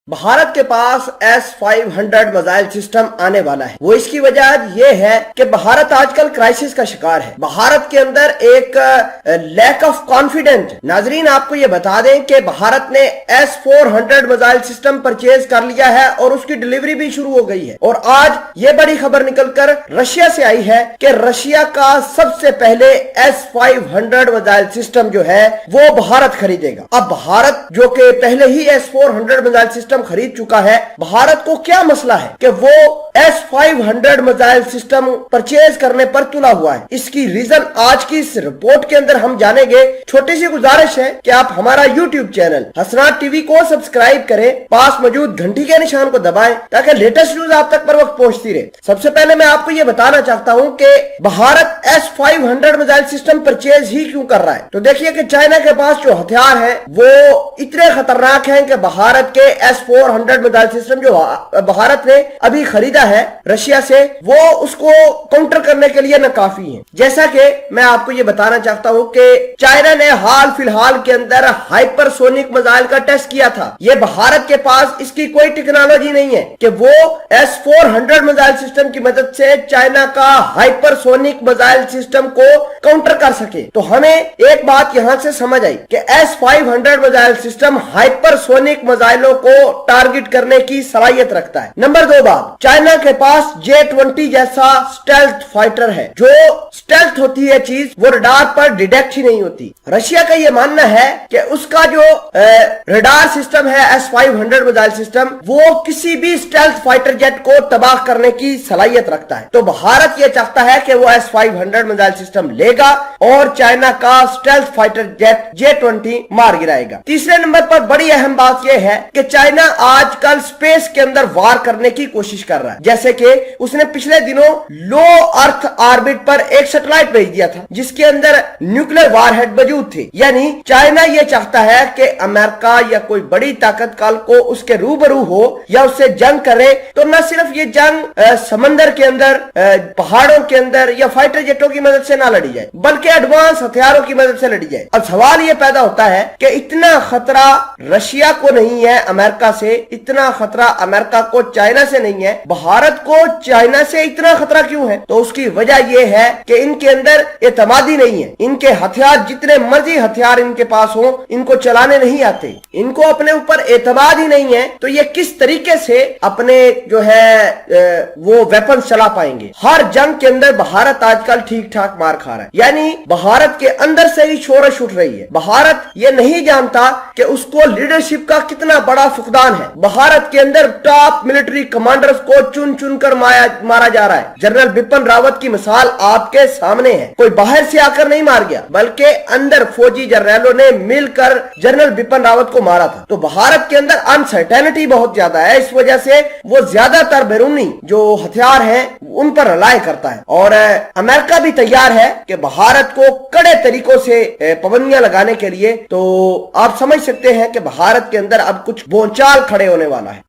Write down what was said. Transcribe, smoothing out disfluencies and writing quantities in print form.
भारत के पास S-500 missile system आने वाला है। वो इसकी वजह ये है कि भारत आजकल क्राइसिस का शिकार है। भारत के अंदर एक लैक ऑफ कॉन्फिडेंस। नाजरीन, आपको ये बता दें कि भारत ने S-400 मिसाइल सिस्टम परचेज कर लिया है और उसकी डिलीवरी भी शुरू हो गई है। और आज ये बड़ी खबर निकलकर रशिया से आई है कि रशिया का सबसे पहले S-500 मिसाइल सिस्टम जो है वो भारत खरीदेगा। अब भारत जो कि पहले ही S-400 मिसाइल सिस्टम खरीद चुका है, भारत को क्या मसला है कि वो S-500 मिसाइल सिस्टम परचेज करने पर तुला हुआ है। इसकी रीजन आज की इस रिपोर्ट के अंदर हम जानेंगे। छोटी सी गुजारिश है कि आप हमारा YouTube चैनल हसनात टीवी को सब्सक्राइब करें, पास मौजूद घंटी के निशान को दबाएं ताकि लेटेस्ट न्यूज आप तक पर वक्त पहुंचती रहे। सबसे पहले मैं आपको ये बताना चाहता हूं कि Bharat S-500 missile system purchase ही क्यों कर रहा है। तो देखिए कि चाइना के पास जो हथियार है वो इतने खतरनाक हैं कि भारत के S-400 मिसाइल सिस्टम जो भारत ने अभी खरीदा है रशिया से, वो उसको काउंटर करने के लिए नाकाफी है। जैसा कि मैं आपको ये बताना चाहता हूं कि चाइना ने हाल फिलहाल के अंदर हाइपरसोनिक मिसाइल का टेस्ट किया था। ये भारत के पास इसकी कोई टेक्नोलॉजी नहीं है कि वो S-400 मिसाइल सिस्टम की मदद से चाइना का हाइपरसोनिक मिसाइल सिस्टम को काउंटर कर सके। तो हमें एक बात यहां से समझ आई कि S-500 मिसाइल सिस्टम हाइपरसोनिक मिसाइलों को टारगेट करने की सलाहियत रखता है। नंबर 2 बात, चाइना के पास J-20 जैसा स्टेल्थ फाइटर है। जो स्टेल्थ होती है चीज, वो रडार पर डिटेक्ट ही नहीं होती। रशिया का ये मानना है कि उसका जो रडार सिस्टम है S-500 मिसाइल सिस्टम, वो किसी भी स्टेल्थ फाइटर जेट को तबाह करने की सलाहियत रखता है। तो भारत ये चाहता है कि वो S-500 मिसाइल सिस्टम लेगा और चाइना का स्टेल्थ फाइटर जेट J-20 मार गिराएगा। तीसरे नंबर पर बड़ी अहम बात यह है कि चाइना आजकल स्पेस के अंदर वार करने की कोशिश कर रहा है। जैसे कि उसने पिछले दिनों लो अर्थ ऑर्बिट पर एक सैटेलाइट भेज दिया था जिसके अंदर न्यूक्लियर वारहेड मौजूद थे। यानी चाइना यह चाहता है कि अमेरिका या कोई बड़ी ताकत कल को उसके रूबरू हो या उससे जंग करे, तो न सिर्फ ये जंग समंदर के अंदर, पहाड़ों के अंदर या फाइटर जेटों की मदद से ना लड़ी जाए, बल्कि एडवांस हथियारों की मदद से लड़ी जाए। अब सवाल ये पैदा होता है कि इतना खतरा रशिया को नहीं है अमेरिका से, इतना खतरा अमेरिका को चाइना से नहीं है, भारत को चाइना से इतना खतरा क्यों है? तो उसकी वजह यह है कि इनके अंदर एतमादी नहीं है। इनके हथियार, जितने मर्जी हथियार इनके पास हो, इनको चलाने नहीं आते। इनको अपने ऊपर एतमाद ही नहीं है, तो ये किस तरीके से अपने जो है वो वेपन चला पाएंगे। हर जंग के अंदर भारत आजकल ठीक ठाक मार खा रहा है। यानी भारत के अंदर से ही शोरश उठ रही है। भारत ये नहीं जानता कि उसको लीडरशिप का कितना बड़ा फुकदान है। भारत के अंदर टॉप मिलिट्री कमांडर्स को चुन चुन कर मारा जा रहा है। जनरल बिपिन रावत की मिसाल आपके सामने है। कोई बाहर से आकर नहीं मार गया, बल्कि अंदर फौजी जनरलों ने मिलकर जनरल बिपिन रावत को मारा था। तो भारत के अंदर अनसर्टेनिटी बहुत ज्यादा है। इस वजह से वो ज्यादातर बैरूनी जो हथियार हैं उन पर रिलाय करता है। और अमेरिका भी तैयार है कि भारत को कड़े तरीकों से पाबंदियां लगाने के लिए। तो आप समझ सकते हैं कि भारत के अंदर अब कुछ बोलचाल खड़े होने वाला है।